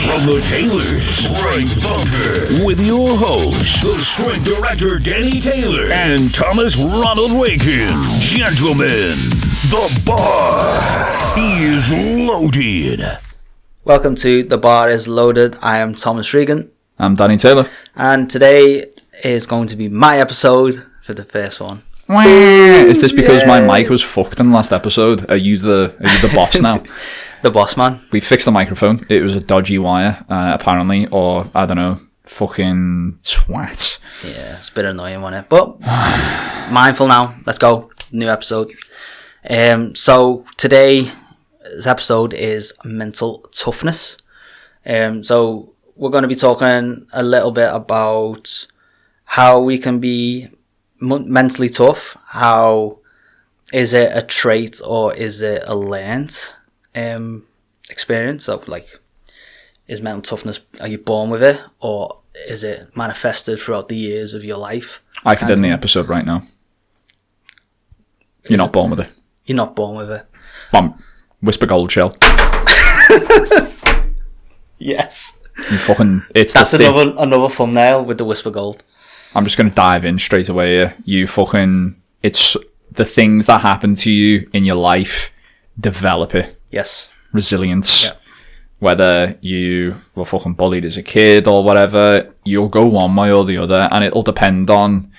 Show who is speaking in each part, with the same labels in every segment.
Speaker 1: From the Taylor's Strength Bunker, with your hosts, the Strength Director Danny Taylor and Thomas Ronald Wakin. Gentlemen, the bar is loaded.
Speaker 2: Welcome to The Bar is Loaded. I am Thomas Regan.
Speaker 3: I'm Danny Taylor.
Speaker 2: And today is going to be my episode for the first one.
Speaker 3: Is this because my mic was fucked in the last episode? Are you the boss now?
Speaker 2: The boss man. We
Speaker 3: fixed the microphone. It was a dodgy wire, apparently, or I don't know, fucking twat.
Speaker 2: Yeah, it's a bit annoying, wasn't it? But mindful now. Let's go. New episode. So today's episode is mental toughness. So we're going to be talking a little bit about how we can be mentally tough. How is it a trait or is it a learned experience? So, like, is mental toughness, are you born with it, or is it manifested throughout the years of your life?
Speaker 3: I could end the episode right now. You're not born with it.
Speaker 2: You're not born with it.
Speaker 3: Whisper gold shell.
Speaker 2: Yes.
Speaker 3: You fucking.
Speaker 2: That's another thumbnail with the whisper gold.
Speaker 3: I'm just going to dive in straight away here. You fucking... It's the things that happen to you in your life, develop it.
Speaker 2: Yes.
Speaker 3: Resilience.
Speaker 2: Yeah.
Speaker 3: Whether you were fucking bullied as a kid or whatever, you'll go one way or the other, and it'll depend on...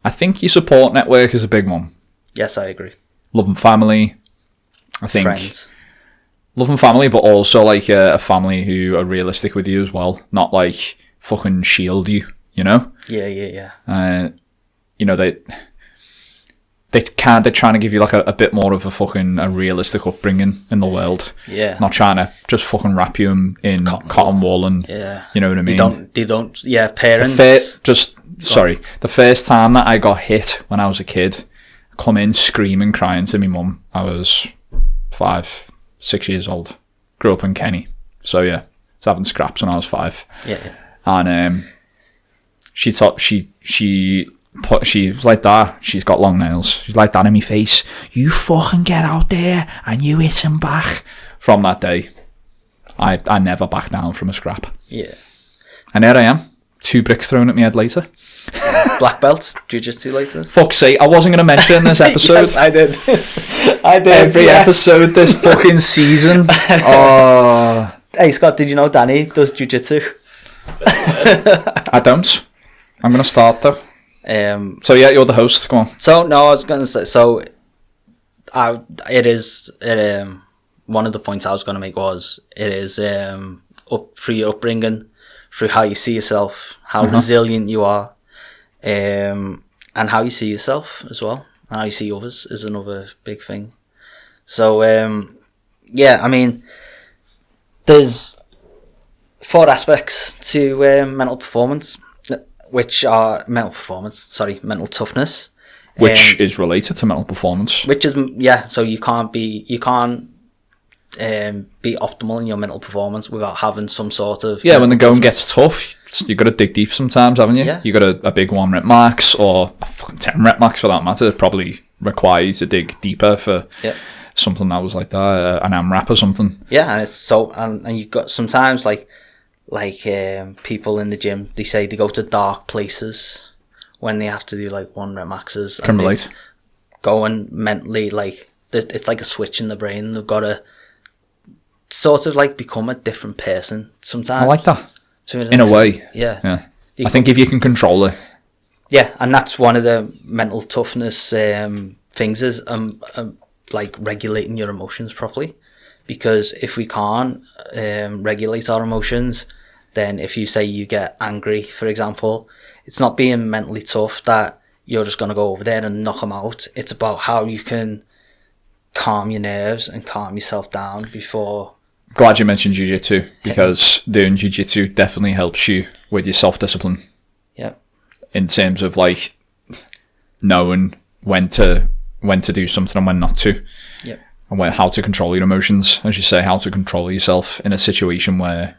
Speaker 3: I think your support network is a big one.
Speaker 2: Yes, I agree.
Speaker 3: Love and family. I think...
Speaker 2: Friends. Love
Speaker 3: and family, but also like a family who are realistic with you as well. Not like fucking shield you. You know?
Speaker 2: Yeah.
Speaker 3: You know, they're trying to give you like a bit more of a realistic upbringing in the world.
Speaker 2: Yeah.
Speaker 3: Not trying to just fucking wrap you in cotton wool and, you know what I mean?
Speaker 2: They don't, parents.
Speaker 3: The first time that I got hit when I was a kid, I come in screaming, crying to my mum. I was 5, 6 years old. Grew up in Kenny. So yeah, I was having scraps when I was 5.
Speaker 2: Yeah.
Speaker 3: And, she was like that. She's got long nails. She's like that in my face. You fucking get out there and you hit him back. From that day, I never back down from a scrap.
Speaker 2: Yeah.
Speaker 3: And there I am. 2 bricks thrown at my head later.
Speaker 2: Black belt, jiu-jitsu later.
Speaker 3: Fuck's sake, I wasn't going to mention in this episode.
Speaker 2: Yes, I did.
Speaker 3: Every episode this fucking season. Oh.
Speaker 2: Hey Scott, did you know Danny does jiu-jitsu?
Speaker 3: I don't. I'm going to start though. So yeah, you're the host. Go on.
Speaker 2: So no, I was going to say. So, it is. One of the points I was going to make was it is through your upbringing, through how you see yourself, how resilient you are, and how you see yourself as well, and how you see others is another big thing. So I mean, there's 4 aspects to mental performance. Which are mental toughness.
Speaker 3: Which is related to mental performance.
Speaker 2: Which is, so you can't be optimal in your mental performance without having some sort of...
Speaker 3: Yeah, when the going gets tough, you've got to dig deep sometimes, haven't you?
Speaker 2: Yeah.
Speaker 3: You've got a big 1 rep max, or a fucking 10 rep max for that matter. It probably requires you to dig deeper for something that was like that, an AMRAP or something.
Speaker 2: Yeah, and it's so... And you've got sometimes, like people in the gym, they say they go to dark places when they have to do like 1 rep maxes.
Speaker 3: Can relate.
Speaker 2: Going mentally, like it's like a switch in the brain. They've got to sort of like become a different person sometimes.
Speaker 3: I like that. In a way.
Speaker 2: Yeah.
Speaker 3: I think if you can control it.
Speaker 2: Yeah, and that's one of the mental toughness things is like regulating your emotions properly. Because if we can't regulate our emotions, then if you say you get angry, for example, it's not being mentally tough that you're just going to go over there and knock them out. It's about how you can calm your nerves and calm yourself down before...
Speaker 3: Glad you mentioned jiu-jitsu, because doing jiu-jitsu definitely helps you with your self-discipline.
Speaker 2: Yeah.
Speaker 3: In terms of like knowing when to do something and when not to.
Speaker 2: Yeah.
Speaker 3: And how to control your emotions, as you say, how to control yourself in a situation where,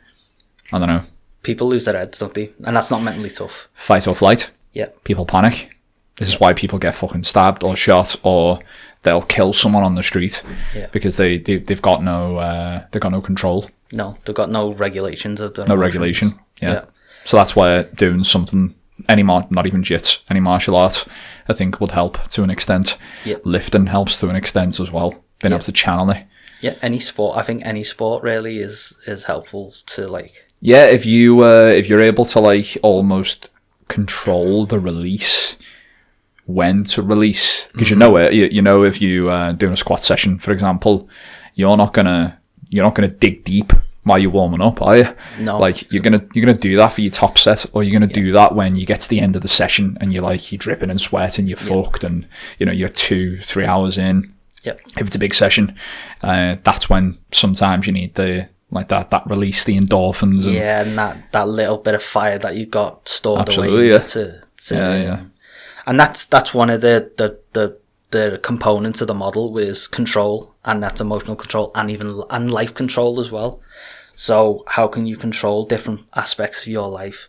Speaker 3: I don't know.
Speaker 2: People lose their heads, don't they? And that's not mentally tough.
Speaker 3: Fight or flight.
Speaker 2: Yeah.
Speaker 3: People panic. This is why people get fucking stabbed or shot, or they'll kill someone on the street
Speaker 2: Yeah.
Speaker 3: because they've got no control.
Speaker 2: No, they've got no regulations of their
Speaker 3: No
Speaker 2: emotions.
Speaker 3: regulation. Yeah. So that's why doing something, not even jits, any martial art, I think would help to an extent.
Speaker 2: Yeah.
Speaker 3: Lifting helps to an extent as well. Being able to channel it.
Speaker 2: Yeah, any sport. I think any sport really is helpful to like.
Speaker 3: Yeah, if you're able to like almost control the release, when to release, because you know it. You know if you doing a squat session, for example, you're not gonna dig deep while you're warming up, are you?
Speaker 2: No.
Speaker 3: Like you're gonna do that for your top set, or you're gonna do that when you get to the end of the session and you're dripping and sweating, you're fucked, and you're 2-3 hours in.
Speaker 2: Yep.
Speaker 3: If it's a big session, that's when sometimes you need that release, the endorphins.
Speaker 2: And that little bit of fire that you got stored
Speaker 3: Absolutely,
Speaker 2: away.
Speaker 3: Yeah.
Speaker 2: And that's one of the components of the model is control, and that's emotional control and life control as well. So how can you control different aspects of your life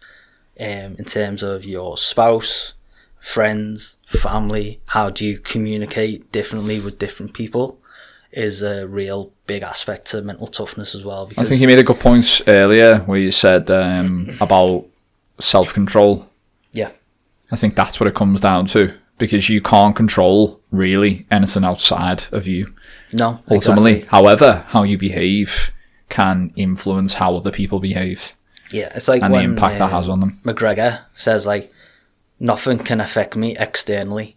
Speaker 2: in terms of your spouse, friends, family? How do you communicate differently with different people is a real big aspect to mental toughness as well.
Speaker 3: I think you made a good point earlier where you said about self-control.
Speaker 2: Yeah.
Speaker 3: I think that's what it comes down to, because you can't control really anything outside of you.
Speaker 2: No,
Speaker 3: ultimately.
Speaker 2: exactly.
Speaker 3: However, how you behave can influence how other people behave.
Speaker 2: Yeah, it's like
Speaker 3: and
Speaker 2: when
Speaker 3: the impact that has on them.
Speaker 2: McGregor says nothing can affect me externally,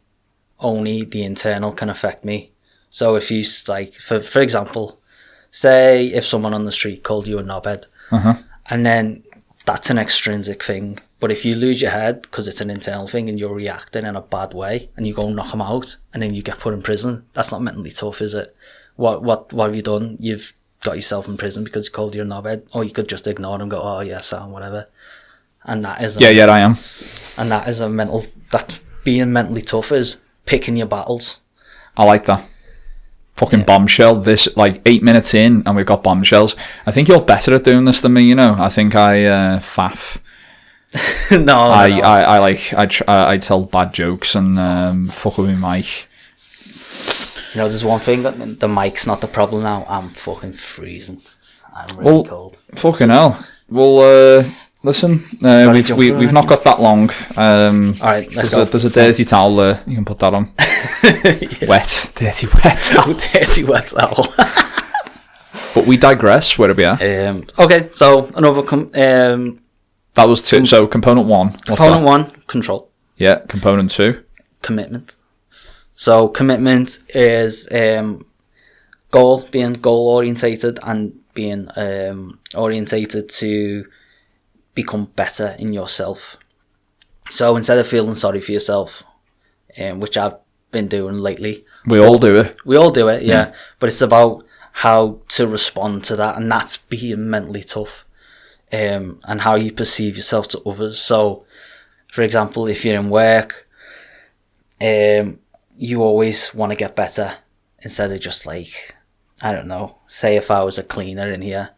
Speaker 2: only the internal can affect me. So if you for example, say if someone on the street called you a knobhead, and then that's an extrinsic thing. But if you lose your head because it's an internal thing and you're reacting in a bad way and you go knock them out and then you get put in prison, that's not mentally tough, is it? What have you done? You've got yourself in prison because he called you a knobhead. Or you could just ignore him and go, oh yeah, so whatever. And that is
Speaker 3: I am.
Speaker 2: And that is that being mentally tough is picking your battles.
Speaker 3: I like that. Fucking bombshell. This 8 minutes in and we've got bombshells. I think you're better at doing this than me. I think I faff.
Speaker 2: No,
Speaker 3: I tell bad jokes and fuck with my mic.
Speaker 2: There's one thing, that the mic's not the problem now. I'm fucking freezing. I'm really cold.
Speaker 3: Fucking hell. Well, listen, we've not got that long.
Speaker 2: Alright, let's go.
Speaker 3: There's a dirty towel there. You can put that on. Dirty wet towel.
Speaker 2: Dirty wet towel.
Speaker 3: But we digress. Where are we at?
Speaker 2: Okay, so another
Speaker 3: that was 2. So component 1.
Speaker 2: Component 1, control.
Speaker 3: Yeah. Component 2,
Speaker 2: commitment. So commitment is being goal orientated and being orientated to become better in yourself. So instead of feeling sorry for yourself, which I've been doing lately,
Speaker 3: we all do it.
Speaker 2: We all do it, yeah. But it's about how to respond to that, and that's being mentally tough. And how you perceive yourself to others. So, for example, if you're in work, you always want to get better instead of just I don't know, say if I was a cleaner in here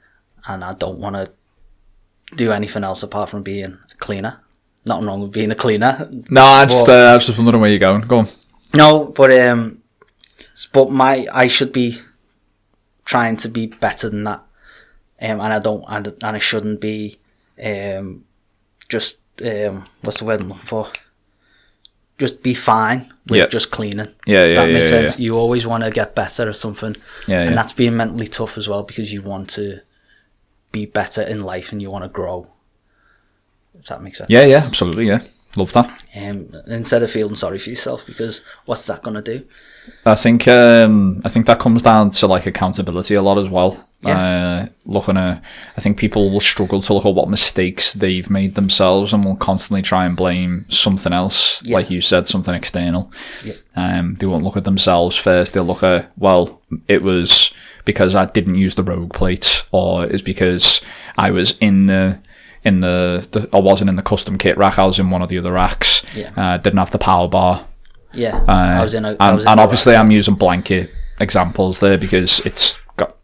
Speaker 2: and I don't want to do anything else apart from being a cleaner. Nothing wrong with being a cleaner.
Speaker 3: No, I was just wondering where you're going. Go on.
Speaker 2: No, but I should be trying to be better than that. And I shouldn't be what's the word I'm looking for? Just be fine with just cleaning. That makes sense. You always want to get better at something. And that's being mentally tough as well, because you want to be better in life and you want to grow. Does that make sense?
Speaker 3: Yeah, absolutely, yeah. Love that.
Speaker 2: Instead of feeling sorry for yourself, because what's that going to do?
Speaker 3: I think that comes down to accountability a lot as well. I think people will struggle to look at what mistakes they've made themselves and will constantly try and blame something else, like you said, something external. They won't look at themselves first. They'll look at, well, it was because I didn't use the rogue plate, or it's because I was I wasn't in the custom kit rack, I was in one of the other racks. Didn't have the power bar. I was in obviously rack. I'm using blanket examples there because it's got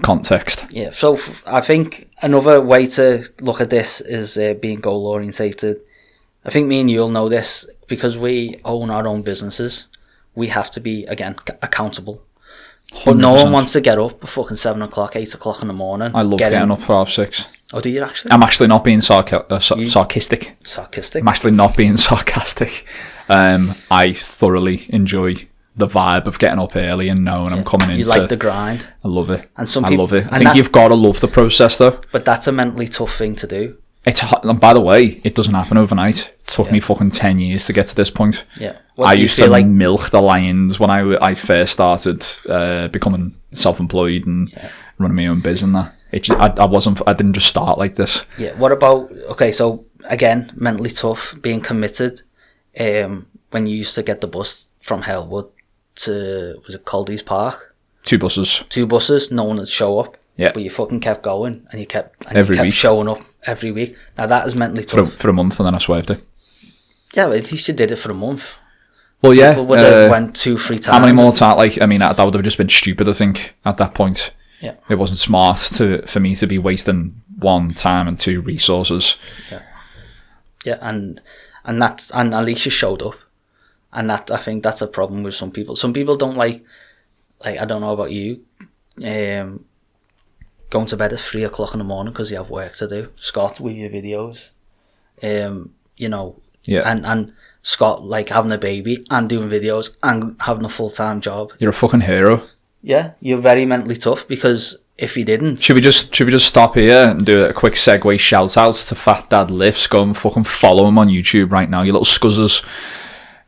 Speaker 3: context. Yeah,
Speaker 2: so I think another way to look at this is being goal orientated. I think me and you'll know this because we own our own businesses. we have to be, again, accountable. But no one wants to get up at fucking 7 o'clock, 8 o'clock in the morning.
Speaker 3: I love getting up at 6:30.
Speaker 2: Oh, do you actually?
Speaker 3: I'm actually not being sarcastic.
Speaker 2: Sarcastic?
Speaker 3: I'm actually not being sarcastic. I thoroughly enjoy the vibe of getting up early and knowing I'm coming into...
Speaker 2: You like the grind.
Speaker 3: I love it.
Speaker 2: And some people,
Speaker 3: I love it. I think you've got to love the process, though.
Speaker 2: But that's a mentally tough thing to do.
Speaker 3: And by the way, it doesn't happen overnight. It took me fucking 10 years to get to this point.
Speaker 2: Yeah.
Speaker 3: I used to milk the lions when I first started becoming self-employed and running my own business and that. I didn't just start like this.
Speaker 2: Yeah. What about, okay, so again, mentally tough, being committed. When you used to get the bus from Halewood to, was it Caldy's Park?
Speaker 3: 2 buses.
Speaker 2: 2 buses, no one would show up.
Speaker 3: Yeah.
Speaker 2: But you fucking kept going and you kept
Speaker 3: week.
Speaker 2: showing up every week. Now that is mentally tough.
Speaker 3: For a month, and then I swerved it.
Speaker 2: Yeah, but at least you did it for a month.
Speaker 3: Well, yeah.
Speaker 2: People would have went 2-3 times.
Speaker 3: How many more times? Like, I mean, that would have just been stupid, I think, at that point.
Speaker 2: Yeah.
Speaker 3: It wasn't smart for me to be wasting 1, time and 2, resources.
Speaker 2: Yeah. Yeah, and at least you showed up. And that, I think that's a problem with some people. Some people don't like I don't know about you, going to bed at 3 o'clock in the morning because you have work to do. Scott with your videos, you know, and Scott like having a baby and doing videos and having a full-time job.
Speaker 3: You're a fucking hero.
Speaker 2: Yeah, you're very mentally tough, because if you didn't...
Speaker 3: Should we just stop here and do a quick segue shout-outs to FatDadLifts? Go and fucking follow him on YouTube right now, you little scuzzers.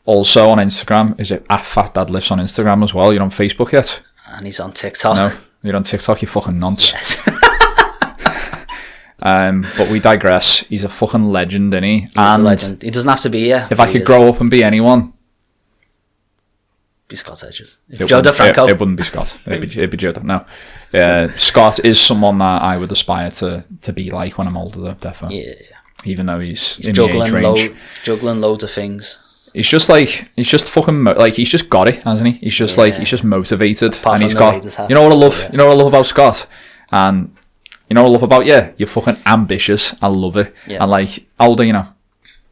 Speaker 3: Also on Instagram, is it at FatDadLifts on Instagram as well? You're on Facebook yet?
Speaker 2: And he's on TikTok.
Speaker 3: No, you're on TikTok, you fucking nonce.
Speaker 2: Yes.
Speaker 3: But we digress. He's a fucking legend, isn't he?
Speaker 2: He's a legend. He doesn't have to be here.
Speaker 3: If I could grow up and be anyone...
Speaker 2: Be Scott Hedges. Joe DeFranco.
Speaker 3: It wouldn't be Scott. It'd be Joe. No. Scott is someone that I would aspire to be like when I'm older, though, definitely. Yeah. Even though he's in the age range.
Speaker 2: Juggling loads of things.
Speaker 3: He's just fucking he's just got it, hasn't he? He's just he's just motivated, and he's got. You know what I love? You know what I love about Scott, and you know what I love about you? You're fucking ambitious. I love it. Yeah. And like, how old are you now?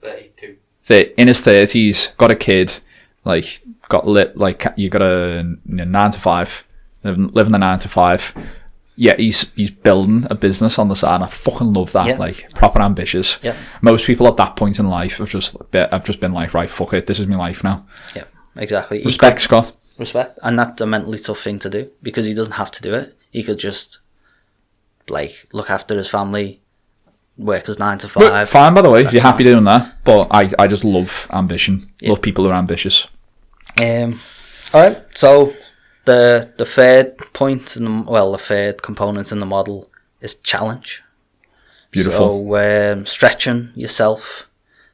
Speaker 2: 32.
Speaker 3: In his 30s, got a kid, like got lit, like you got a 9 to 5, living the 9 to 5. Yeah, he's building a business on the side, and I fucking love that. Yeah. Like, proper ambitious.
Speaker 2: Yeah.
Speaker 3: Most people at that point in life have just been like, right, fuck it, this is my life now.
Speaker 2: Yeah, exactly.
Speaker 3: Respect, Scott.
Speaker 2: Respect, and that's a mentally tough thing to do, because he doesn't have to do it. He could just like look after his family, work his 9 to 5.
Speaker 3: But fine, by the way, if you're happy doing that. But I just love ambition. Yeah. Love people who are ambitious.
Speaker 2: All right, so. The third point, the third component in the model is challenge.
Speaker 3: Beautiful.
Speaker 2: So stretching yourself,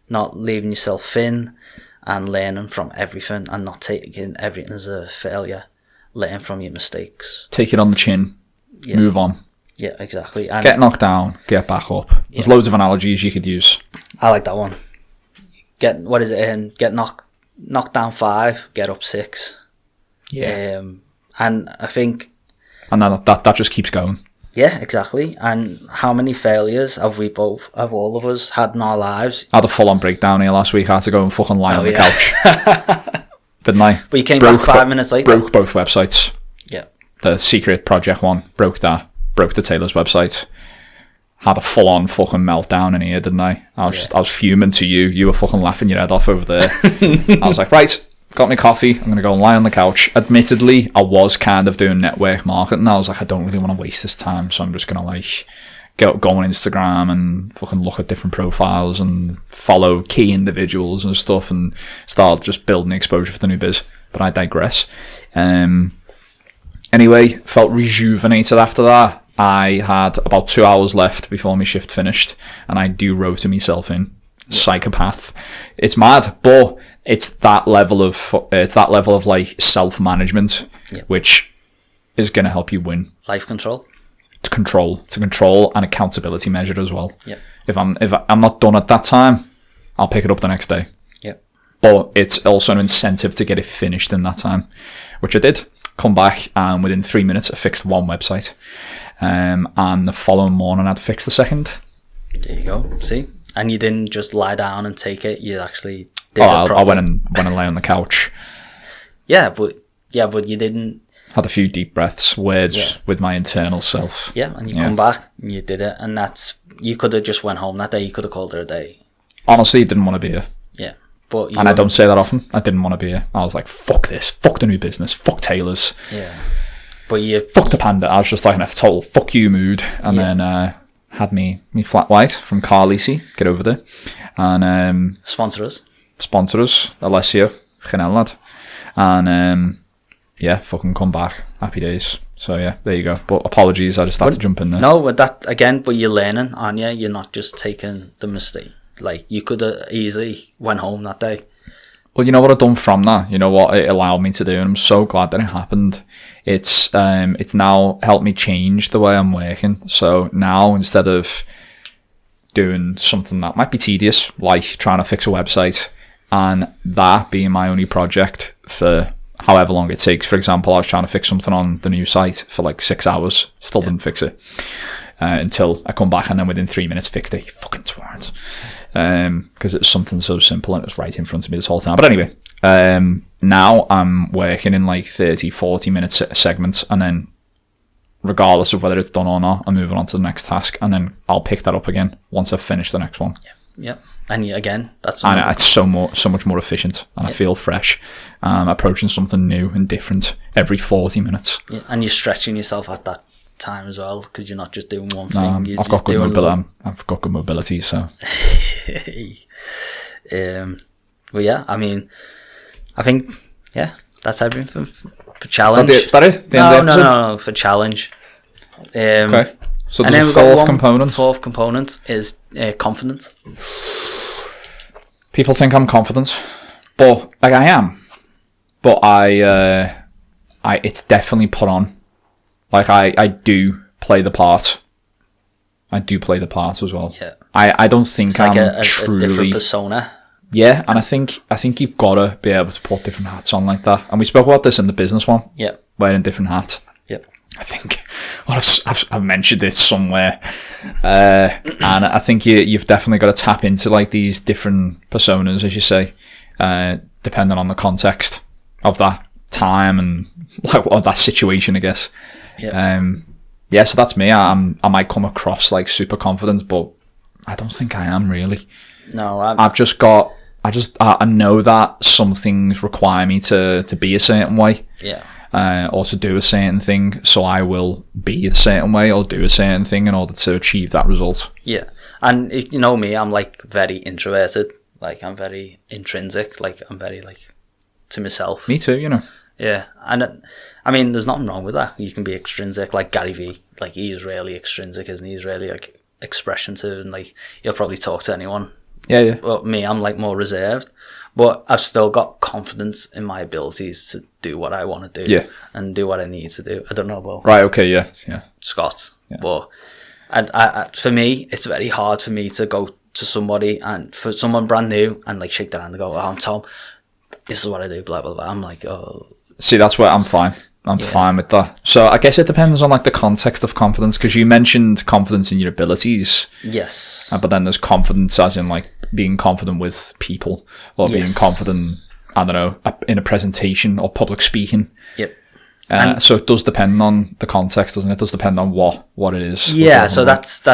Speaker 2: not leaving yourself thin, and learning from everything, and not taking everything as a failure. Learn from your mistakes.
Speaker 3: Take it on the chin. Yeah. Move on.
Speaker 2: Yeah, exactly. And
Speaker 3: get knocked down, get back up. There's loads of analogies you could use.
Speaker 2: I like that one. Get knocked down 5, get up 6.
Speaker 3: Yeah.
Speaker 2: And I think...
Speaker 3: And that just keeps going.
Speaker 2: Yeah, exactly. And how many failures have all of us had in our lives?
Speaker 3: I had a full-on breakdown here last week. I had to go and fucking lie on the couch. Didn't I?
Speaker 2: But you came back 5 minutes later.
Speaker 3: Broke both websites.
Speaker 2: Yeah.
Speaker 3: The secret project one, broke that. Broke the Taylor's website. Had a full-on fucking meltdown in here, didn't I? I was fuming to you. You were fucking laughing your head off over there. I was like, right... Got me coffee, I'm going to go and lie on the couch. Admittedly, I was kind of doing network marketing. I was like, I don't really want to waste this time, so I'm just going to like go on Instagram and fucking look at different profiles and follow key individuals and stuff and start just building exposure for the new biz. But I digress. Anyway, felt rejuvenated after that. I had about 2 hours left before my shift finished, and I do rota myself in. Psychopath. It's mad, but it's that level of like self-management, which is going to help you win.
Speaker 2: Life control.
Speaker 3: It's control and accountability measured as well.
Speaker 2: Yeah.
Speaker 3: If I'm not done at that time, I'll pick it up the next day.
Speaker 2: Yeah.
Speaker 3: But it's also an incentive to get it finished in that time, which I did. Come back, and within 3 minutes I fixed one website, and the following morning I'd fixed the second.
Speaker 2: There you go. See. And you didn't just lie down and take it. You actually did
Speaker 3: I went and lay on the couch.
Speaker 2: Yeah, but you didn't.
Speaker 3: Had a few deep breaths, words with my internal self.
Speaker 2: Yeah, and you come back and you did it, and you could have just went home that day. You could have called it a day.
Speaker 3: Honestly, didn't want to be here.
Speaker 2: Yeah, but
Speaker 3: I don't say that often. I didn't want to be here. I was like, fuck this, fuck the new business, fuck tailors.
Speaker 2: Yeah, but
Speaker 3: fuck the panda. I was just like in a total fuck you mood, and then had me flat white from Carlisi, get over there, and
Speaker 2: sponsor us,
Speaker 3: Alessio, Chanel lad, and fucking come back, happy days. So yeah, there you go. But apologies, I just had to jump in there.
Speaker 2: No, but that again, but you're learning, aren't you? You're not just taking the mistake. Like you could have easily went home that day.
Speaker 3: Well, you know what I've done from that? You know what it allowed me to do, and I'm so glad that it happened. It's now helped me change the way I'm working. So now, instead of doing something that might be tedious, like trying to fix a website, and that being my only project for however long it takes. For example, I was trying to fix something on the new site for like 6 hours, still didn't fix it until I come back, and then within 3 minutes fixed it. You fucking twat. Because it was something so simple and it was right in front of me this whole time. But anyway, now I'm working in like 30-40 minute segments, and then regardless of whether it's done or not, I'm moving on to the next task, and then I'll pick that up again once I've finished the next one.
Speaker 2: Yeah. And again, that's
Speaker 3: it's so much more efficient, and I feel fresh. Approaching something new and different every 40 minutes.
Speaker 2: Yeah. And you're stretching yourself at that time as well, because you're not just doing one thing.
Speaker 3: I've got good mobility. I've got good mobility, so.
Speaker 2: Well, yeah. I mean, I think that's everything for challenge.
Speaker 3: Is that it?
Speaker 2: No, for challenge.
Speaker 3: Okay. So
Speaker 2: and
Speaker 3: there's
Speaker 2: then
Speaker 3: a fourth component.
Speaker 2: Fourth component is confidence.
Speaker 3: People think I'm confident, but like I am. But I it's definitely put on. Like I do play the part. I do play the part as well.
Speaker 2: Yeah.
Speaker 3: I don't think
Speaker 2: it's like
Speaker 3: I'm
Speaker 2: a
Speaker 3: truly
Speaker 2: different persona.
Speaker 3: Yeah, and I think you've got to be able to put different hats on like that. And we spoke about this in the business one.
Speaker 2: Yeah.
Speaker 3: Wearing different hats.
Speaker 2: Yep.
Speaker 3: I think I've mentioned this somewhere, and I think you've definitely got to tap into like these different personas, as you say, depending on the context of that time and like of that situation, I guess.
Speaker 2: Yep.
Speaker 3: So that's me. I might come across like super confident, but I don't think I am really.
Speaker 2: No,
Speaker 3: I know that some things require me to be a certain way.
Speaker 2: Yeah.
Speaker 3: Or to do a certain thing, so I will be a certain way or do a certain thing in order to achieve that result.
Speaker 2: Yeah, and you know me, I'm like very introverted. Like I'm very intrinsic. Like I'm very like to myself.
Speaker 3: Me too, you know.
Speaker 2: Yeah, and I mean, there's nothing wrong with that. You can be extrinsic, like Gary Vee. Like he is really extrinsic, isn't he? He's really like expressiontive, and like he'll probably talk to anyone.
Speaker 3: Yeah.
Speaker 2: But me, I'm like more reserved. But I've still got confidence in my abilities to do what I want to do.
Speaker 3: Yeah.
Speaker 2: And do what I need to do. I don't know about
Speaker 3: right. Okay. Yeah.
Speaker 2: Scott, but I for me, it's very hard for me to go to somebody and for someone brand new and like shake their hand and go, "Oh, I'm Tom. This is what I do." Blah blah blah. I'm like, oh.
Speaker 3: See, that's where I'm fine. I'm fine with that. So I guess it depends on like the context of confidence, because you mentioned confidence in your abilities.
Speaker 2: Yes.
Speaker 3: But then there's confidence as in like being confident with people or being confident, I don't know, in a presentation or public speaking.
Speaker 2: Yep.
Speaker 3: So it does depend on the context, doesn't it? It does depend on what it is.
Speaker 2: Yeah. So that's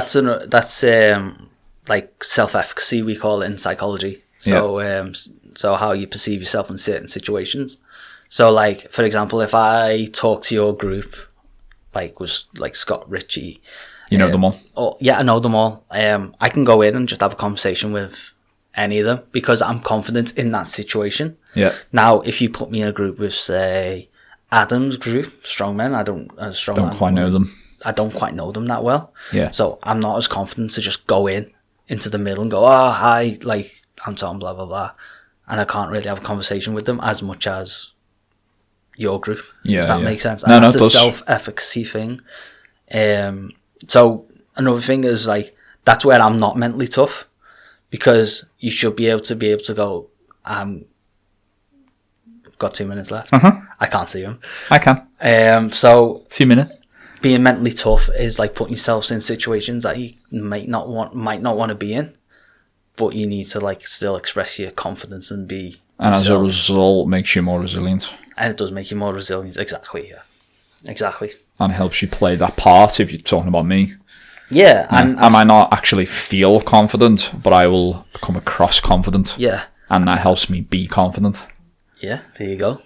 Speaker 2: like self-efficacy, we call it in psychology. So so how you perceive yourself in certain situations. So, like, for example, if I talk to your group, like, was like Scott, Richie...
Speaker 3: You know them all?
Speaker 2: Oh, yeah, I know them all. I can go in and just have a conversation with any of them because I'm confident in that situation.
Speaker 3: Yeah.
Speaker 2: Now, if you put me in a group with, say, Adam's group, strongmen, I don't
Speaker 3: quite know them.
Speaker 2: I don't quite know them that well.
Speaker 3: Yeah.
Speaker 2: So, I'm not as confident to just go into the middle and go, "Oh, hi, like, I'm Tom, blah, blah, blah." And I can't really have a conversation with them as much as your group, if that makes sense. And that's a self-efficacy thing. So another thing is like that's where I'm not mentally tough, because you should be able to go, got 2 minutes left. I can't see him.
Speaker 3: I can.
Speaker 2: So
Speaker 3: 2 minutes.
Speaker 2: Being mentally tough is like putting yourself in situations that you might not want to be in, but you need to like still express your confidence and be.
Speaker 3: And as a result, makes you more resilient.
Speaker 2: And it does make you more resilient. Exactly, yeah. Exactly.
Speaker 3: And it helps you play that part if you're talking about me.
Speaker 2: Yeah. And
Speaker 3: I might not actually feel confident, but I will come across confident.
Speaker 2: Yeah.
Speaker 3: And that helps me be confident.
Speaker 2: Yeah, there you go.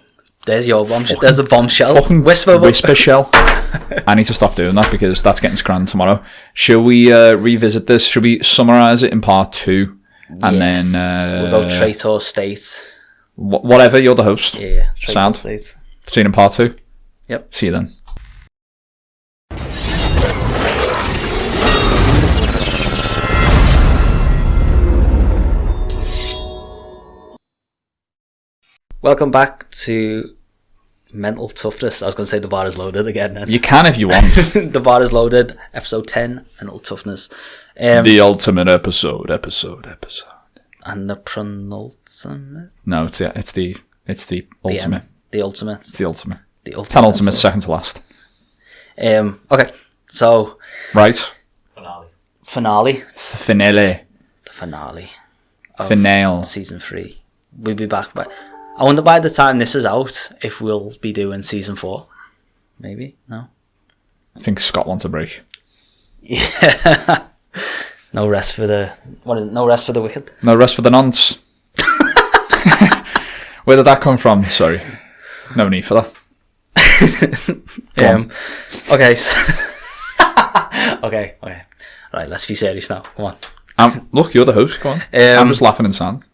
Speaker 2: There's your bombshell. There's a bombshell.
Speaker 3: Fucking whisper shell. I need to stop doing that because that's getting scranned tomorrow. Shall we revisit this? Should we summarise it in part 2? And then...
Speaker 2: we'll go trait or state.
Speaker 3: Whatever, you're the host.
Speaker 2: Yeah, trait
Speaker 3: Sound.
Speaker 2: or state.
Speaker 3: See you in part 2?
Speaker 2: Yep.
Speaker 3: See you then.
Speaker 2: Welcome back to Mental Toughness. I was going to say the bar is loaded again. Then.
Speaker 3: You can if you want.
Speaker 2: The bar is loaded. Episode 10, Mental Toughness.
Speaker 3: The ultimate episode.
Speaker 2: And the penultimate?
Speaker 3: No, it's the ultimate.
Speaker 2: The ultimate.
Speaker 3: It's the ultimate.
Speaker 2: The ultimate.
Speaker 3: Penultimate, second to last.
Speaker 2: Okay, so...
Speaker 3: Right.
Speaker 2: Finale.
Speaker 3: It's the finale.
Speaker 2: The finale.
Speaker 3: Finale.
Speaker 2: Season 3. We'll be back by... I wonder by the time this is out if we'll be doing season 4. Maybe? No?
Speaker 3: I think Scott wants a break.
Speaker 2: Yeah. No rest for the... What is it? No rest for the wicked?
Speaker 3: No rest for the nonce. Where did that come from? Sorry. No need for that.
Speaker 2: Okay. Okay. Right, let's be serious now. Come on.
Speaker 3: Look, you're the host. Go on. I'm just laughing in sand.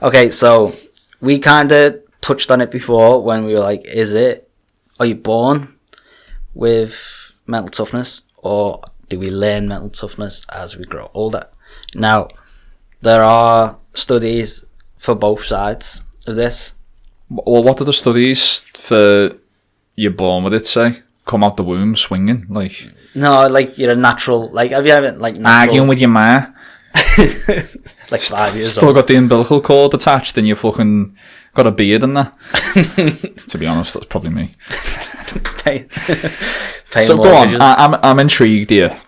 Speaker 2: Okay, so... We kind of touched on it before when we were like, are you born with mental toughness or do we learn mental toughness as we grow older? Now, there are studies for both sides of this.
Speaker 3: Well, what do the studies for you're born with it say? Come out the womb swinging? Like
Speaker 2: no, like you're a natural, like have you ever like natural...
Speaker 3: arguing with your ma?
Speaker 2: Like 5 years
Speaker 3: still
Speaker 2: old.
Speaker 3: Got the umbilical cord attached and you fucking got a beard in there. To be honest, that's probably me. So go on, I'm intrigued here.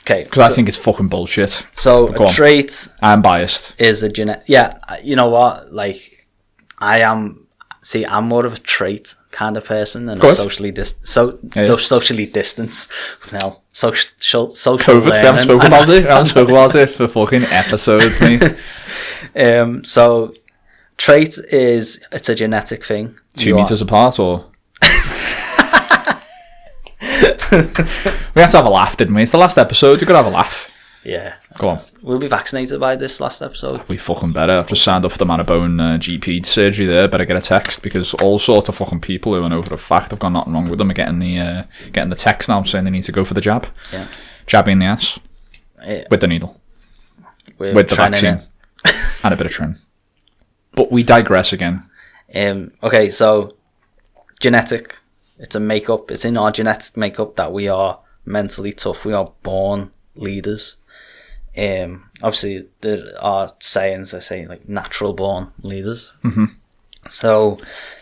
Speaker 2: Okay,
Speaker 3: because I think it's fucking bullshit.
Speaker 2: So a trait,
Speaker 3: I'm biased,
Speaker 2: is a genetic. Yeah, you know what? Like, I'm more of a trait kind of person than a socially socially distanced. Well, social
Speaker 3: COVID.
Speaker 2: learning.
Speaker 3: We haven't spoken about it for fucking episodes, mate.
Speaker 2: So trait it's a genetic thing.
Speaker 3: 2 meters apart, or we had to have a laugh, didn't we? It's the last episode. You could have a laugh.
Speaker 2: Yeah.
Speaker 3: Go on.
Speaker 2: We'll be vaccinated by this last episode.
Speaker 3: We fucking better. I've just signed up for the Manabone GP surgery there. Better get a text because all sorts of fucking people who are over the fact I've got nothing wrong with them are getting the text now saying they need to go for the jab. Yeah. Jabbing in the ass. Yeah. With the needle. With the vaccine. And a bit of trim. But we digress again.
Speaker 2: Okay, so genetic. It's a makeup. It's in our genetic makeup that we are mentally tough. We are born leaders. Obviously there are sayings that say like natural born leaders. Mm-hmm. So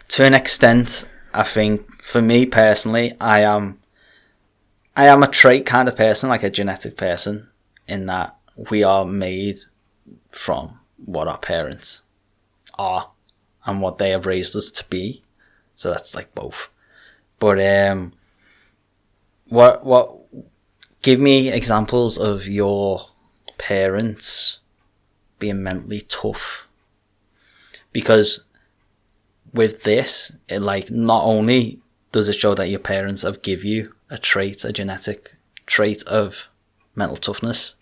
Speaker 2: to an extent, I think for me personally, I am a trait kind of person, like a genetic person, in that we are made from what our parents are and what they have raised us to be. So that's like both. But what give me examples of your parents being mentally tough, because with this, it like not only does it show that your parents have give you a genetic trait of mental toughness,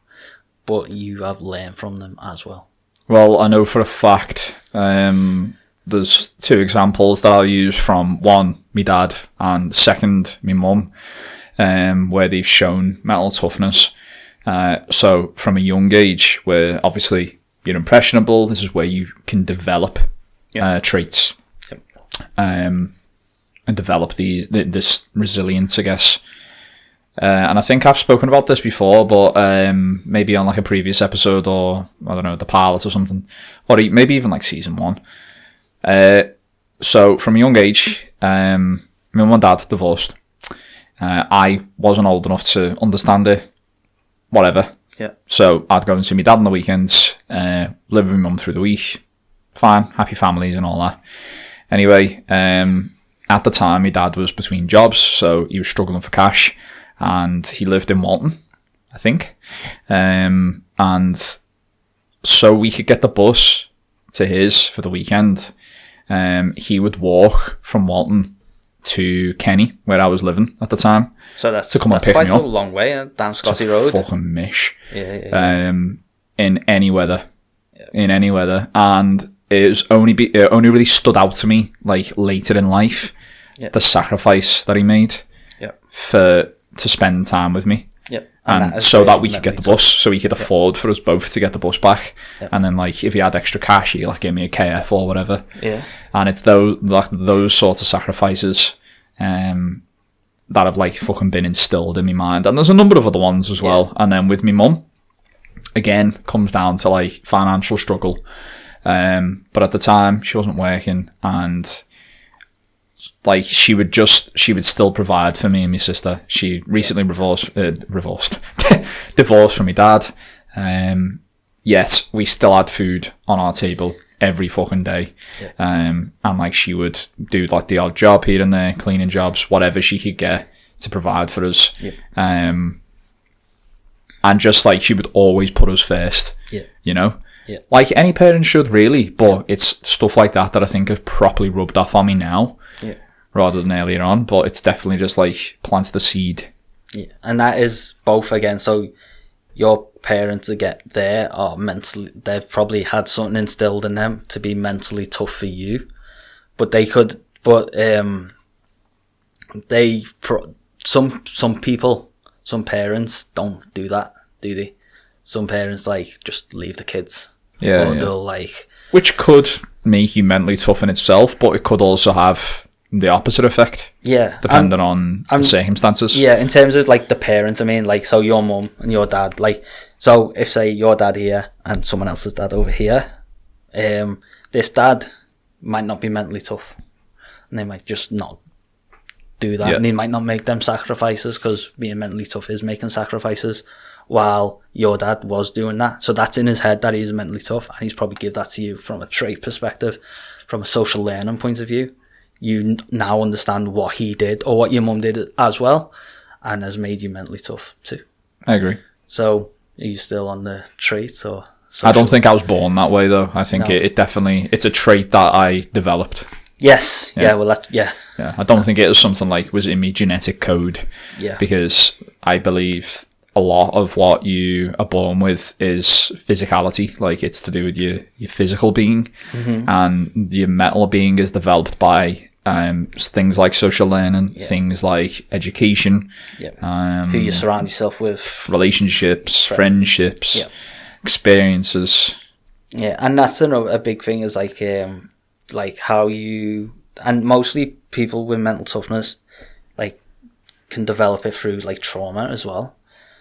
Speaker 2: but you have learned from them as well.
Speaker 3: Well, I know for a fact there's 2 examples that I'll use from one, me dad, and second, me mum, where they've shown mental toughness. So from a young age, where obviously you're impressionable, this is where you can develop traits, and develop this resilience, I guess. And I think I've spoken about this before, but maybe on like a previous episode, or I don't know, the pilot or something, or maybe even like season 1. So from a young age, my mum and dad divorced. I wasn't old enough to understand it. Whatever. Yeah. So I'd go and see my dad on the weekends, live with my mum through the week. Fine, happy families and all that. Anyway, at the time, my dad was between jobs, so he was struggling for cash, and he lived in Walton, I think. And so we could get the bus to his for the weekend. He would walk from Walton to Kenny, where I was living at the time.
Speaker 2: So that's
Speaker 3: to come and pick
Speaker 2: quite
Speaker 3: me up.
Speaker 2: a long way down Scotty Road.
Speaker 3: Fucking mish.
Speaker 2: Yeah.
Speaker 3: In any weather. In any weather. And it only really stood out to me like later in life, the sacrifice that he made to spend time with me. And so that we could get the bus, so he could afford for us both to get the bus back. And then, like, if he had extra cash, he'd like give me a KF or whatever. And it's those sorts of sacrifices that have like fucking been instilled in my mind. And there's a number of other ones as well. And then with my mum, again, comes down to like financial struggle. But at the time, she wasn't working, and like she would still provide for me and my sister. She recently divorced from my dad. Yet we still had food on our table every fucking day. And like she would do like the odd job here and there, cleaning jobs, whatever she could get to provide for us. And just like she would always put us first. You know? Like any parent should, really, but it's stuff like that I think has properly rubbed off on me now, rather than earlier on. But it's definitely just like planted the seed.
Speaker 2: And that is both again. So your parents are mentally, they've probably had something instilled in them to be mentally tough for you, but some parents don't do that, do they? Some parents like just leave the kids. They'll like, which
Speaker 3: could make you mentally tough in itself, but it could also have the opposite effect. Depending on the circumstances.
Speaker 2: In terms of like the parents, I mean, like, so your mum and your dad, like, so if say your dad here and someone else's dad over here, this dad might not be mentally tough, and they might just not do that, and they might not make them sacrifices, because being mentally tough is making sacrifices, while your dad was doing that. So that's in his head, that he's mentally tough, and he's probably give that to you from a trait perspective, from a social learning point of view. You now understand what he did, or what your mum did as well, and has made you mentally tough too.
Speaker 3: I agree.
Speaker 2: So are you still on the traits, or
Speaker 3: social? I don't think I was born that way though. I think it definitely, it's a trait that I developed.
Speaker 2: Yes. I
Speaker 3: don't think it was something like was in me genetic code. Because I believe a lot of what you are born with is physicality. Like, it's to do with your physical being, and your mental being is developed by things like social learning, things like education,
Speaker 2: who you surround yourself with,
Speaker 3: relationships, friendships, experiences.
Speaker 2: And that's a big thing, is like how you, and mostly people with mental toughness like can develop it through like trauma as well.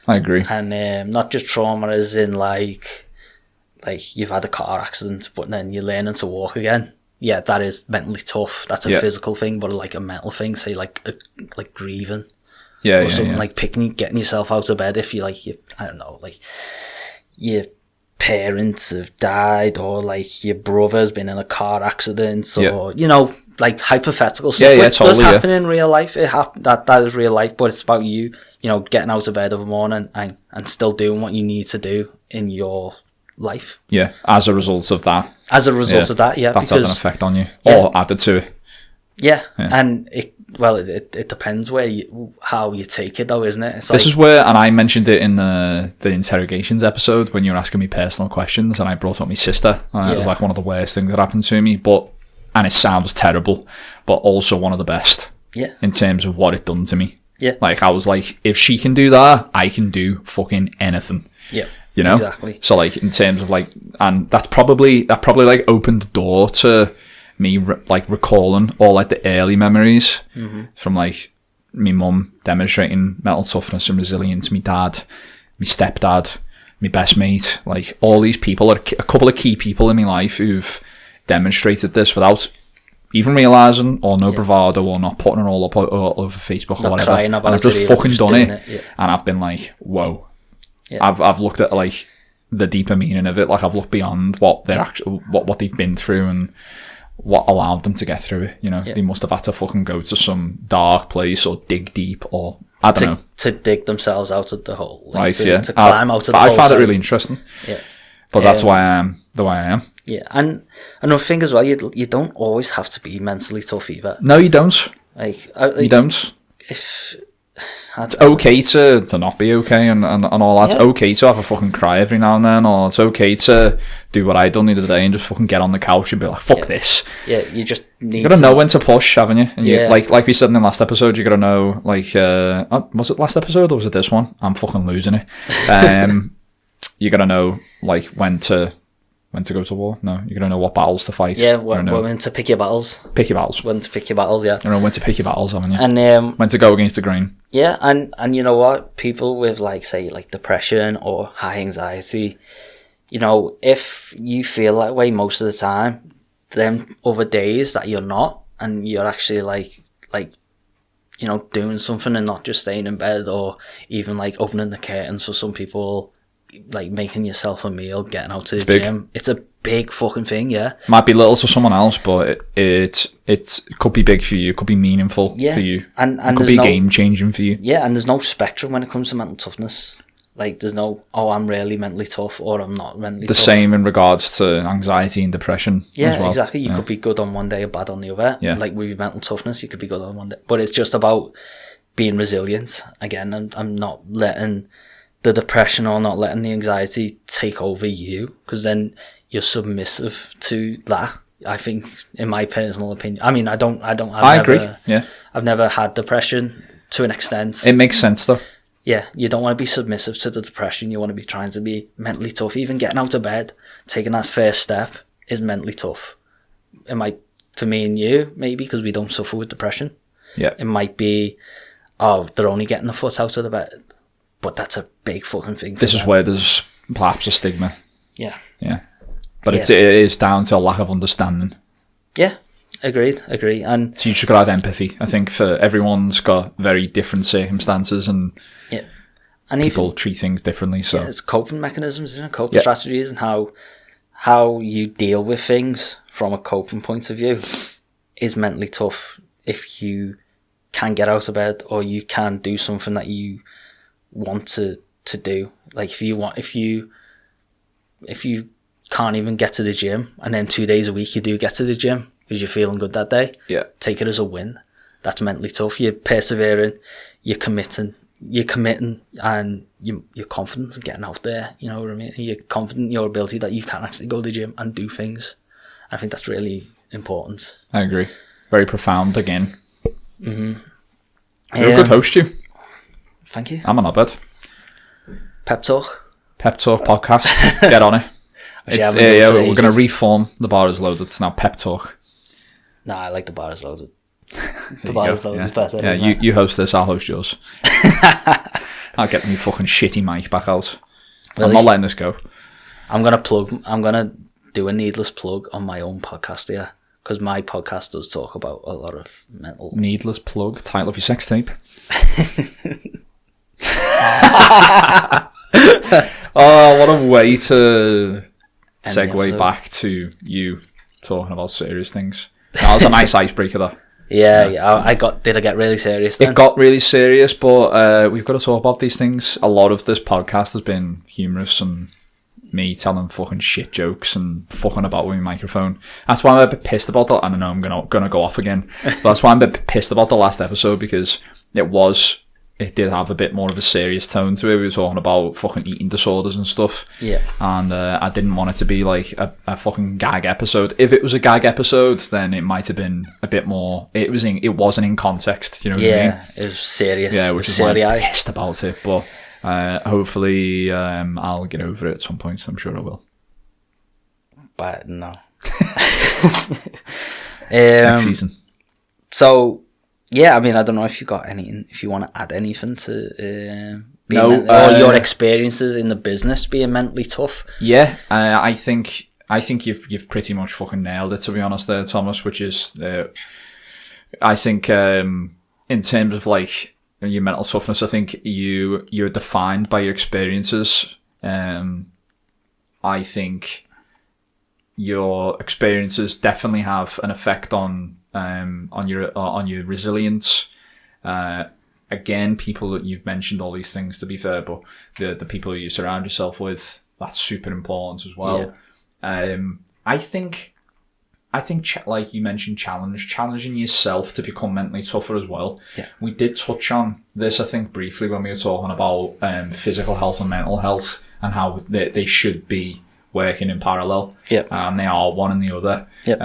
Speaker 3: I agree.
Speaker 2: And not just trauma as in like you've had a car accident, but then you're learning to walk again. That is mentally tough. That's a physical thing, but like a mental thing, say like grieving. Or something like getting yourself out of bed if I don't know, like your parents have died, or like your brother's been in a car accident, or you know, like hypothetical stuff, which totally, does happen in real life. That is real life, but it's about you know, getting out of bed every morning and still doing what you need to do in your life. As a result of that. That's had an effect on you, or added to it. And it depends how you take it though, isn't it? This is where, and I mentioned it in the interrogations episode when you were asking me personal questions, and I brought up my sister, and it was like one of the worst things that happened to me, and it sounds terrible, but also one of the best in terms of what it done to me. Like, I was like, if she can do that, I can do fucking anything. You know? Exactly. So like, in terms of like, and that probably like opened the door to me like recalling all like the early memories from like me mum demonstrating mental toughness and resilience, me dad, me stepdad, my best mate, like all these people are a couple of key people in my life who've demonstrated this without even realising, or no bravado, or not putting it all up all over Facebook or whatever. And I've just fucking done it. And I've been like, whoa. I've looked at like the deeper meaning of it. Like, I've looked beyond what they're what they've been through, and
Speaker 3: what allowed them to get through it. You know, they must have had to fucking go to some dark place or dig deep, or I don't know,
Speaker 2: to dig themselves out of the hole, like,
Speaker 3: right?
Speaker 2: to climb out of the hole.
Speaker 3: I found it really interesting.
Speaker 2: Yeah,
Speaker 3: but that's why I am the way I am.
Speaker 2: Yeah, and another thing as well, you don't always have to be mentally tough either.
Speaker 3: No, you don't. You don't. It's okay to not be okay and all that. It's okay to have a fucking cry every now and then, or it's okay to do what I done the other day and just fucking get on the couch and be like, fuck this.
Speaker 2: Yeah, you just need
Speaker 3: you gotta know when to push, haven't you? And you like we said in the last episode, you gotta know, like, was it last episode or was it this one? I'm fucking losing it. You gotta know, like, when to go to war. No, you gotta know what battles to fight.
Speaker 2: Yeah, when to pick your battles.
Speaker 3: Pick your battles.
Speaker 2: When to pick your battles, yeah.
Speaker 3: You know when to pick your battles, haven't you?
Speaker 2: And
Speaker 3: when to go against the grain.
Speaker 2: Yeah, and you know what? People with, like, say, like, depression or high anxiety, you know, if you feel that way most of the time, then other days that you're not, and you're actually like you know, doing something and not just staying in bed, or even like opening the curtains for some people, like making yourself a meal, getting out to the gym. It's a big fucking thing, yeah.
Speaker 3: Might be little to someone else, but it could be big for you. It could be meaningful for you. And it could be game changing for you.
Speaker 2: Yeah, and there's no spectrum when it comes to mental toughness. Like, there's no, I'm really mentally tough, or I'm not mentally tough.
Speaker 3: The same in regards to anxiety and depression.
Speaker 2: Yeah,
Speaker 3: as well.
Speaker 2: Exactly. You could be good on one day or bad on the other. Yeah. Like with mental toughness, you could be good on one day. But it's just about being resilient. Again, and not letting the depression or not letting the anxiety take over you, because then you're submissive to that. I think, in my personal opinion. I mean, I agree. Yeah. I've never had depression to an extent.
Speaker 3: It makes sense though.
Speaker 2: Yeah, you don't want to be submissive to the depression. You want to be trying to be mentally tough. Even getting out of bed, taking that first step is mentally tough. It might, for me and you, maybe because we don't suffer with depression.
Speaker 3: Yeah.
Speaker 2: It might be, they're only getting the foot out of the bed. But that's a big fucking thing.
Speaker 3: This is where there's perhaps a stigma.
Speaker 2: Yeah.
Speaker 3: Yeah. But it is down to a lack of understanding.
Speaker 2: Yeah. Agreed. And
Speaker 3: so you should have empathy. I think for everyone's got very different circumstances and people treat things differently. So
Speaker 2: it's coping mechanisms, isn't it? Coping strategies, and how you deal with things from a coping point of view is mentally tough. If you can get out of bed, or you can do something that you want to do, like if you can't even get to the gym, and then 2 days a week you do get to the gym because you're feeling good that day, take it as a win. That's mentally tough. You're persevering, you're committing, and you're confident in getting out there. You know what I mean? You're confident in your ability that you can actually go to the gym and do things. I think that's really important.
Speaker 3: I agree. Very profound again.
Speaker 2: Mm-hmm.
Speaker 3: You're a good host, you.
Speaker 2: Thank you.
Speaker 3: I'm on bed.
Speaker 2: Pep Talk
Speaker 3: podcast. Get on it. We're going to reform The Bar Is Loaded. It's now Pep Talk.
Speaker 2: Nah, I like The Bar Is Loaded. The Bar Is Loaded is better.
Speaker 3: Yeah, you host this, I'll host yours. I'll get my fucking shitty mic back out. Really? I'm not letting this go.
Speaker 2: I'm going to do a needless plug on my own podcast here, because my podcast does talk about a lot of mental...
Speaker 3: Needless plug? Title of your sex tape? Oh, what a way to segue back to you talking about serious things. That was a nice icebreaker, though.
Speaker 2: Yeah. Did I get really serious then?
Speaker 3: It got really serious, but we've got to talk about these things. A lot of this podcast has been humorous and me telling fucking shit jokes and fucking about with my microphone. That's why I'm a bit pissed about that. I don't know, I'm gonna go off again. But that's why I'm a bit pissed about the last episode, because it did have a bit more of a serious tone to it. We were talking about fucking eating disorders and stuff.
Speaker 2: Yeah.
Speaker 3: And I didn't want it to be like a fucking gag episode. If it was a gag episode, then it might have been a bit more... It wasn't in context, you know what I mean?
Speaker 2: Yeah, it was serious.
Speaker 3: Yeah, which is why I'm pissed about it. But hopefully I'll get over it at some point, so I'm sure I will.
Speaker 2: But no.
Speaker 3: Next season.
Speaker 2: So... Yeah, I mean, I don't know if you want to add anything to or your experiences in the business being mentally tough.
Speaker 3: Yeah, I think you've pretty much fucking nailed it, to be honest, there, Thomas. Which is, I think, in terms of like your mental toughness, I think you're defined by your experiences. I think your experiences definitely have an effect on your resilience. Again, people that you've mentioned all these things, to be fair, but the people you surround yourself with, that's super important as well. Yeah. I think like you mentioned, challenging yourself to become mentally tougher as well. Yeah. We did touch on this, I think, briefly when we were talking about physical health and mental health and how they should be working in parallel. Yep. And they are one and the other. Yep.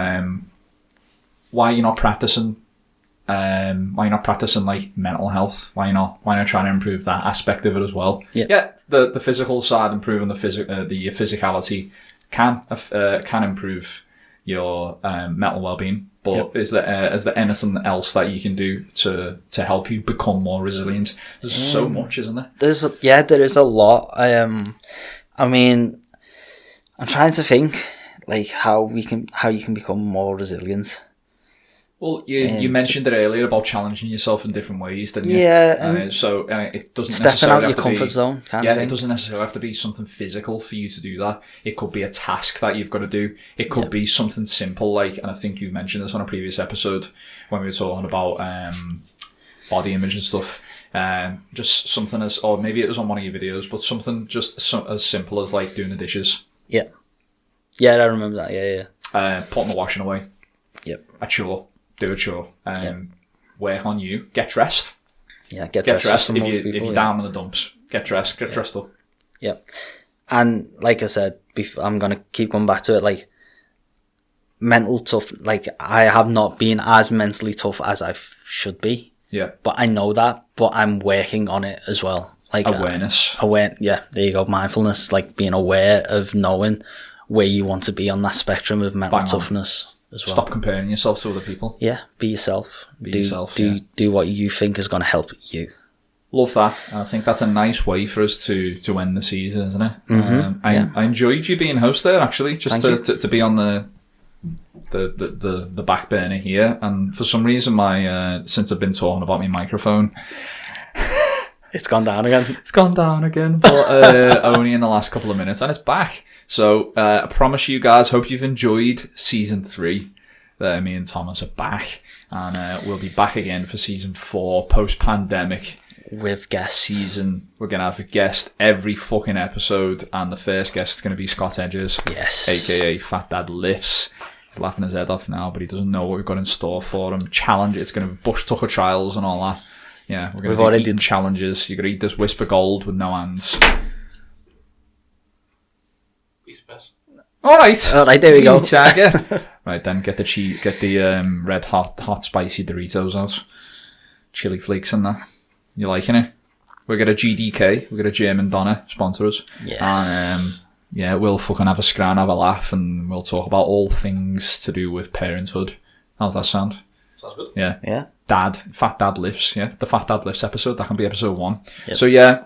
Speaker 3: Why are you not practicing? Like mental health? Why not trying to improve that aspect of it as well? Yep. Yeah. The physical side, improving the physicality can improve your mental well-being. But yep. Is there anything else that you can do to help you become more resilient? There's so much, isn't there?
Speaker 2: There is a lot. I mean, I'm trying to think like how you can become more resilient.
Speaker 3: Well, you mentioned it earlier about challenging yourself in different ways, didn't you?
Speaker 2: Yeah.
Speaker 3: So it doesn't
Speaker 2: stepping
Speaker 3: necessarily
Speaker 2: out
Speaker 3: have
Speaker 2: your
Speaker 3: to
Speaker 2: comfort
Speaker 3: be,
Speaker 2: zone.
Speaker 3: It doesn't necessarily have to be something physical for you to do that. It could be a task that you've got to do. It could be something simple, like, and I think you've mentioned this on a previous episode when we were talking about body image and stuff. Just something or maybe it was on one of your videos, but something just as simple as like doing the dishes.
Speaker 2: Yeah. Yeah, I remember that. Yeah.
Speaker 3: Putting the washing away.
Speaker 2: Yep.
Speaker 3: A chore. Do a chore. Work on you. Get dressed.
Speaker 2: Yeah, get dressed.
Speaker 3: If you're down in the dumps, get dressed. Get dressed up.
Speaker 2: Yep. And like I said, I'm gonna keep coming back to it. Like mental tough. Like I have not been as mentally tough as I should be.
Speaker 3: Yeah.
Speaker 2: But I know that. But I'm working on it as well. Like
Speaker 3: awareness.
Speaker 2: Yeah. There you go. Mindfulness. Like being aware of knowing where you want to be on that spectrum of mental toughness. As well.
Speaker 3: Stop comparing yourself to other people.
Speaker 2: Yeah, be yourself. Do what you think is going to help you.
Speaker 3: Love that. I think that's a nice way for us to end the season, isn't it? Mm-hmm. I enjoyed you being host there, actually, just to be on the back burner here. And for some reason, since I've been talking about my microphone,
Speaker 2: it's gone down again.
Speaker 3: It's gone down again, but only in the last couple of minutes, and it's back. So I promise you guys, hope you've enjoyed season 3. Me and Thomas are back, and we'll be back again for season 4, post-pandemic.
Speaker 2: With guests.
Speaker 3: We're going to have a guest every fucking episode, and the first guest is going to be Scott Hedges.
Speaker 2: Yes.
Speaker 3: AKA FatDadLifts. He's laughing his head off now, but he doesn't know what we've got in store for him. Challenge, it's going to be bush tucker trials and all that. Yeah, we're going to do challenges. You're going to eat this Whisper Gold with no hands. All right,
Speaker 2: there we go.
Speaker 3: Right then, get the red hot spicy Doritos out, chili flakes and that. You liking it? We got a GDK, we got a German Donna sponsor us.
Speaker 2: Yes.
Speaker 3: And we'll fucking have a scran, have a laugh, and we'll talk about all things to do with parenthood. How's that sound?
Speaker 4: Sounds good.
Speaker 3: Yeah.
Speaker 2: Yeah.
Speaker 3: FatDadLifts. Yeah, the FatDadLifts episode. That can be episode 1.
Speaker 2: Yep.
Speaker 3: So yeah.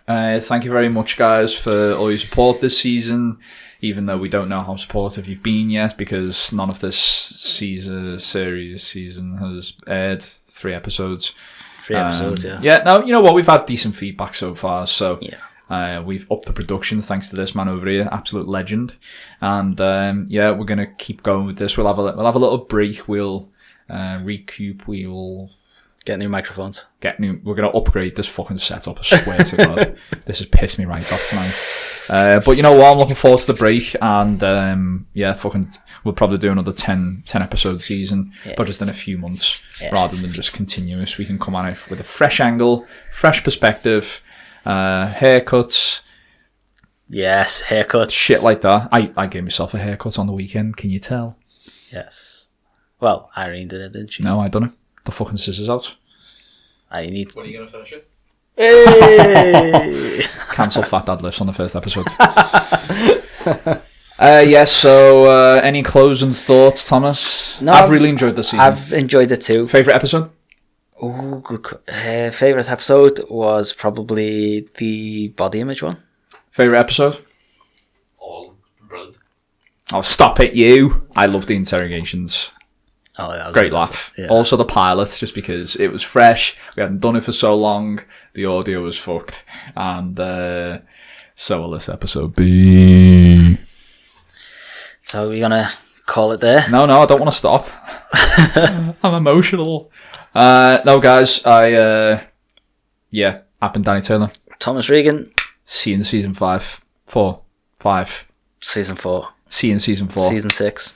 Speaker 3: Thank you very much, guys, for all your support this season, even though we don't know how supportive you've been yet, because none of this season has aired. 3 episods.
Speaker 2: 3 episodes, yeah.
Speaker 3: Yeah, no, you know what? We've had decent feedback so far, so
Speaker 2: yeah.
Speaker 3: We've upped the production thanks to this man over here, absolute legend. And we're going to keep going with this. We'll have a little break. We'll recoup. We'll
Speaker 2: get new microphones.
Speaker 3: We're going to upgrade this fucking setup, I swear to God. This has pissed me right off tonight. But you know what? I'm looking forward to the break. And we'll probably do another 10 episode season, but just in a few months rather than just continuous. We can come on it with a fresh angle, fresh perspective, haircuts.
Speaker 2: Yes, haircuts.
Speaker 3: Shit like that. I gave myself a haircut on the weekend. Can you tell?
Speaker 2: Yes. Well, Irene did it, didn't she?
Speaker 3: No, I done it. The fucking scissors out.
Speaker 4: When are you going to finish it?
Speaker 2: Hey!
Speaker 3: Cancel FatDadLifts on the first episode. So any closing thoughts, Thomas?
Speaker 2: No,
Speaker 3: I've really enjoyed this season.
Speaker 2: I've enjoyed it too.
Speaker 3: Favourite episode?
Speaker 2: Oh, good. Favourite episode was probably the body image one.
Speaker 3: Favourite episode?
Speaker 4: All brilliant.
Speaker 3: Oh, stop it, you! I love the interrogations.
Speaker 2: Oh, that was
Speaker 3: great laugh.
Speaker 2: Yeah.
Speaker 3: Also the pilots, just because it was fresh. We hadn't done it for so long. The audio was fucked. And so will this episode be.
Speaker 2: So we're gonna call it there.
Speaker 3: No, I don't want to stop. I'm emotional. No, guys, I've been Danny Taylor.
Speaker 2: Thomas Regan.
Speaker 3: See you in season 5. 4. 5.
Speaker 2: Season 4.
Speaker 3: See you in season 4.
Speaker 2: Season 6.